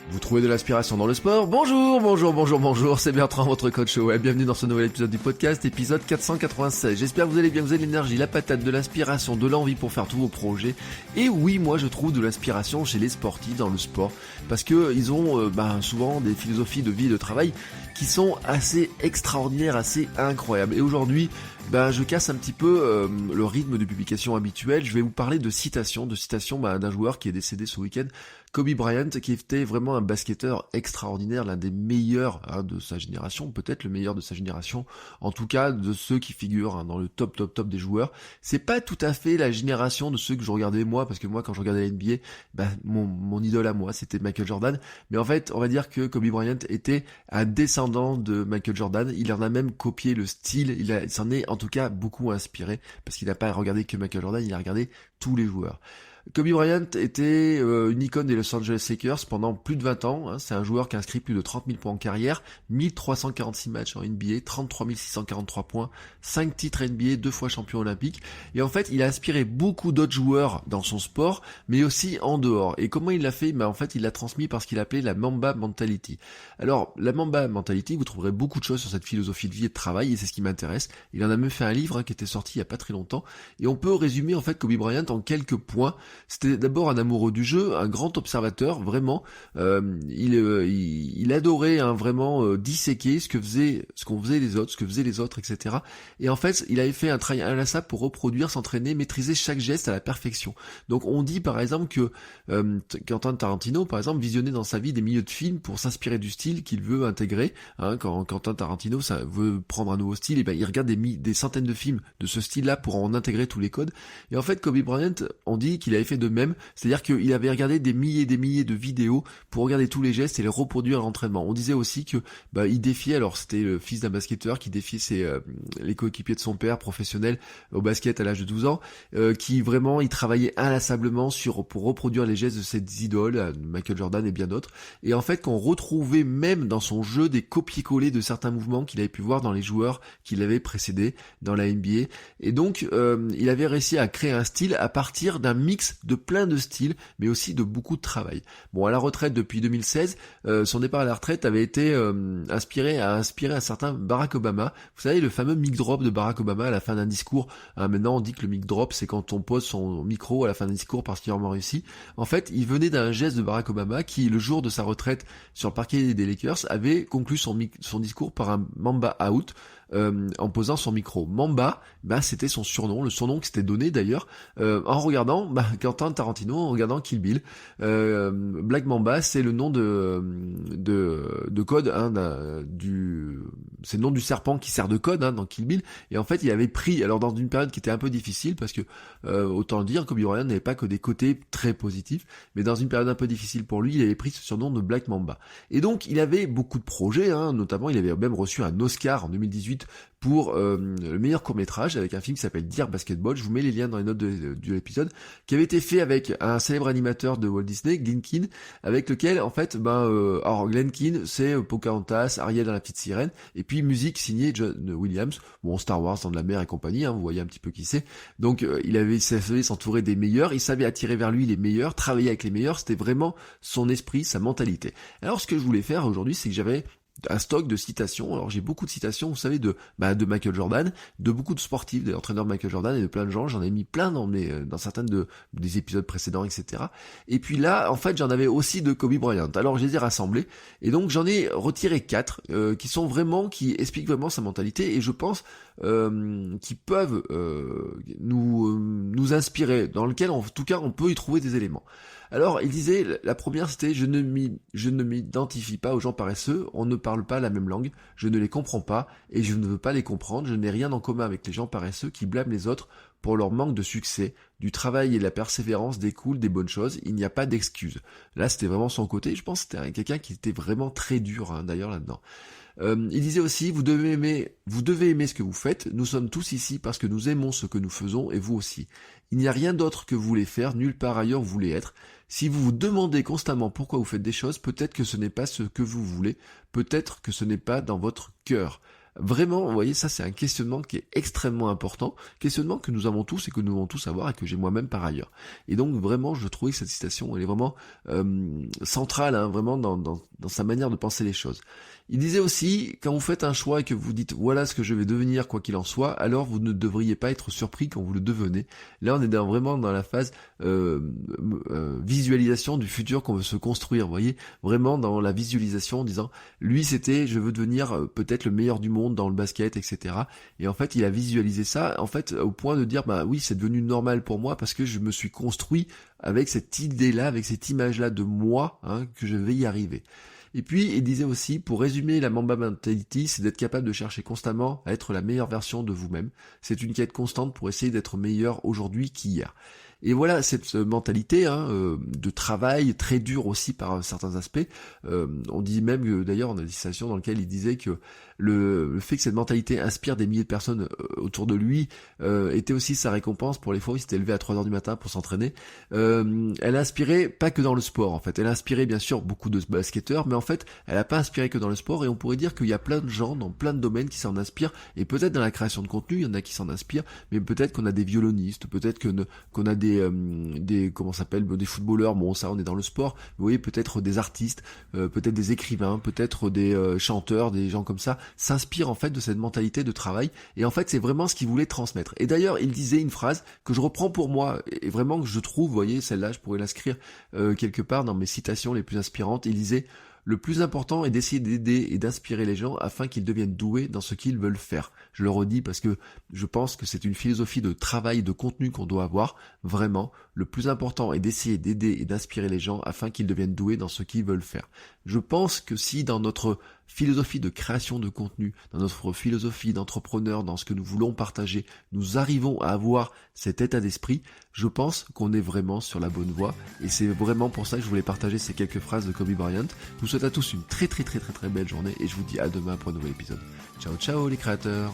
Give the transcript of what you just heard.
Vous trouvez de l'inspiration dans le sport? Bonjour, c'est Bertrand, votre coach web. Bienvenue dans ce nouvel épisode du podcast, épisode 496. J'espère que vous allez bien, vous avez l'énergie, la patate, de l'inspiration, de l'envie pour faire tous vos projets. Et oui, moi je trouve de l'inspiration chez les sportifs dans le sport, parce que ils ont souvent des philosophies de vie et de travail qui sont assez extraordinaires, assez incroyables. Et aujourd'hui, je casse un petit peu le rythme de publication habituel. Je vais vous parler de citations d'un joueur qui est décédé ce week-end, Kobe Bryant, qui était vraiment un basketteur extraordinaire, l'un des meilleurs de sa génération, peut-être le meilleur de sa génération, en tout cas de ceux qui figurent dans le top des joueurs. C'est pas tout à fait la génération de ceux que je regardais moi, parce que moi quand je regardais la NBA, mon idole à moi c'était Michael Jordan, mais en fait on va dire que Kobe Bryant était un descendant de Michael Jordan. Il en a même copié le style, il s'en est en tout cas beaucoup inspiré, parce qu'il n'a pas regardé que Michael Jordan, il a regardé tous les joueurs. Kobe Bryant était une icône des Los Angeles Lakers pendant plus de 20 ans. C'est un joueur qui a inscrit plus de 30 000 points en carrière, 1346 matchs en NBA, 33 643 points, 5 titres NBA, 2 fois champion olympique. Et en fait, il a inspiré beaucoup d'autres joueurs dans son sport, mais aussi en dehors. Et comment il l'a fait? En fait, il l'a transmis par ce qu'il appelait la Mamba Mentality. Alors, la Mamba Mentality, vous trouverez beaucoup de choses sur cette philosophie de vie et de travail, et c'est ce qui m'intéresse. Il en a même fait un livre qui était sorti il y a pas très longtemps. Et on peut résumer en fait Kobe Bryant en quelques points. C'était d'abord un amoureux du jeu, un grand observateur, vraiment. Il adorait vraiment disséquer ce qu'on faisait les autres, ce que faisaient les autres, etc. Et en fait, il avait fait un travail inlassable pour reproduire, s'entraîner, maîtriser chaque geste à la perfection. Donc on dit par exemple que Quentin Tarantino, par exemple, visionnait dans sa vie des milliers de films pour s'inspirer du style qu'il veut intégrer. Quand Quentin Tarantino veut prendre un nouveau style, il regarde des centaines de films de ce style-là pour en intégrer tous les codes. Et en fait, Kobe Bryant, on dit qu'il avait fait de même, c'est-à-dire qu'il avait regardé des milliers et des milliers de vidéos pour regarder tous les gestes et les reproduire à l'entraînement. On disait aussi que il défiait, alors c'était le fils d'un basketteur qui défiait les coéquipiers de son père professionnel au basket à l'âge de 12 ans, qui vraiment il travaillait inlassablement pour reproduire les gestes de ses idoles, Michael Jordan et bien d'autres. Et en fait, qu'on retrouvait même dans son jeu des copier-coller de certains mouvements qu'il avait pu voir dans les joueurs qui l'avaient précédé dans la NBA. Et donc, il avait réussi à créer un style à partir d'un mix de plein de styles, mais aussi de beaucoup de travail. Bon, à la retraite depuis 2016, son départ à la retraite avait été inspiré un certain Barack Obama. Vous savez, le fameux mic drop de Barack Obama à la fin d'un discours. Maintenant, on dit que le mic drop, c'est quand on pose son micro à la fin d'un discours parce qu'il a vraiment réussi. En fait, il venait d'un geste de Barack Obama qui, le jour de sa retraite sur le parquet des Lakers, avait conclu son discours par un Mamba out. En posant son micro. Mamba, c'était son surnom, le surnom qui s'était donné d'ailleurs, en regardant Quentin Tarantino, en regardant Kill Bill. Black Mamba, c'est le nom de code c'est le nom du serpent qui sert de code dans Kill Bill. Et en fait, il avait pris, alors dans une période qui était un peu difficile, parce que autant le dire, Kobe Bryant n'avait pas que des côtés très positifs, mais dans une période un peu difficile pour lui, il avait pris ce surnom de Black Mamba. Et donc, il avait beaucoup de projets, notamment, il avait même reçu un Oscar en 2018 pour le meilleur court-métrage avec un film qui s'appelle Dear Basketball. Je vous mets les liens dans les notes de l'épisode, qui avait été fait avec un célèbre animateur de Walt Disney, Glen Keane, avec lequel en fait alors Glen Keane c'est Pocahontas, Ariel dans la petite sirène, et puis musique signée John Williams, Star Wars, Dans de la mer et compagnie, vous voyez un petit peu qui c'est. Donc il savait s'entourer des meilleurs, il savait attirer vers lui les meilleurs, travailler avec les meilleurs, c'était vraiment son esprit, sa mentalité. Alors ce que je voulais faire aujourd'hui, c'est que j'avais un stock de citations. Alors j'ai beaucoup de citations, vous savez, de Michael Jordan, de beaucoup de sportifs, des entraîneurs de Michael Jordan et de plein de gens. J'en ai mis plein dans certaines des épisodes précédents, etc. Et puis là, en fait, j'en avais aussi de Kobe Bryant. Alors je les ai rassemblés et donc j'en ai retiré 4 qui expliquent vraiment sa mentalité et je pense qui peuvent nous inspirer, dans lequel en tout cas on peut y trouver des éléments. Alors, il disait, la première c'était, je ne m'identifie pas aux gens paresseux, on ne parle pas la même langue, je ne les comprends pas, et je ne veux pas les comprendre, je n'ai rien en commun avec les gens paresseux qui blâment les autres pour leur manque de succès, du travail et de la persévérance découlent des bonnes choses, il n'y a pas d'excuses. Là, c'était vraiment son côté, je pense que c'était quelqu'un qui était vraiment très dur, d'ailleurs, là-dedans. Il disait aussi, vous devez aimer ce que vous faites, nous sommes tous ici parce que nous aimons ce que nous faisons, et vous aussi. Il n'y a rien d'autre que vous voulez faire, nulle part ailleurs vous voulez être. Si vous vous demandez constamment pourquoi vous faites des choses, peut-être que ce n'est pas ce que vous voulez, peut-être que ce n'est pas dans votre cœur. Vraiment, vous voyez, ça c'est un questionnement qui est extrêmement important, questionnement que nous avons tous et que nous devons tous avoir et que j'ai moi-même par ailleurs. Et donc vraiment, je trouvais que cette citation, elle est vraiment centrale, hein, vraiment dans sa manière de penser les choses. Il disait aussi, quand vous faites un choix et que vous dites voilà ce que je vais devenir quoi qu'il en soit, alors vous ne devriez pas être surpris quand vous le devenez. Là, on est vraiment dans la phase visualisation du futur qu'on veut se construire, vous voyez, vraiment dans la visualisation en disant lui c'était je veux devenir peut-être le meilleur du monde dans le basket, etc. Et en fait, il a visualisé ça, en fait, au point de dire, bah oui, c'est devenu normal pour moi parce que je me suis construit avec cette idée-là, avec cette image-là de moi, hein, que je vais y arriver. Et puis, il disait aussi, pour résumer la Mamba Mentality, c'est d'être capable de chercher constamment à être la meilleure version de vous-même. C'est une quête constante pour essayer d'être meilleur aujourd'hui qu'hier. Et voilà, cette mentalité de travail très dure aussi par certains aspects. On dit même, d'ailleurs, on a des citations dans lesquelles il disait que le fait que cette mentalité inspire des milliers de personnes autour de lui était aussi sa récompense pour les fois où il s'était levé à 3h du matin pour s'entraîner. Elle a inspiré pas que dans le sport, en fait. Elle a inspiré bien sûr beaucoup de basketteurs, mais en fait, elle a pas inspiré que dans le sport, et on pourrait dire qu'il y a plein de gens dans plein de domaines qui s'en inspirent, et peut-être dans la création de contenu, il y en a qui s'en inspirent, mais peut-être qu'on a des violonistes, peut-être qu'on a des comment ça s'appelle, des footballeurs, bon ça on est dans le sport, vous voyez, peut-être des artistes, peut-être des écrivains, peut-être des chanteurs, des gens comme ça, s'inspirent en fait de cette mentalité de travail, et en fait c'est vraiment ce qu'il voulait transmettre. Et d'ailleurs il disait une phrase que je reprends pour moi, et vraiment que je trouve, vous voyez, celle-là je pourrais l'inscrire quelque part dans mes citations les plus inspirantes. Il disait: le plus important est d'essayer d'aider et d'inspirer les gens afin qu'ils deviennent doués dans ce qu'ils veulent faire. Je le redis parce que je pense que c'est une philosophie de travail, de contenu qu'on doit avoir. Vraiment, le plus important est d'essayer d'aider et d'inspirer les gens afin qu'ils deviennent doués dans ce qu'ils veulent faire. Je pense que si dans notre philosophie de création de contenu, dans notre philosophie d'entrepreneur, dans ce que nous voulons partager, nous arrivons à avoir cet état d'esprit, je pense qu'on est vraiment sur la bonne voie, et c'est vraiment pour ça que je voulais partager ces quelques phrases de Kobe Bryant. Je vous souhaite à tous une très belle journée, et je vous dis à demain pour un nouvel épisode. Ciao ciao les créateurs.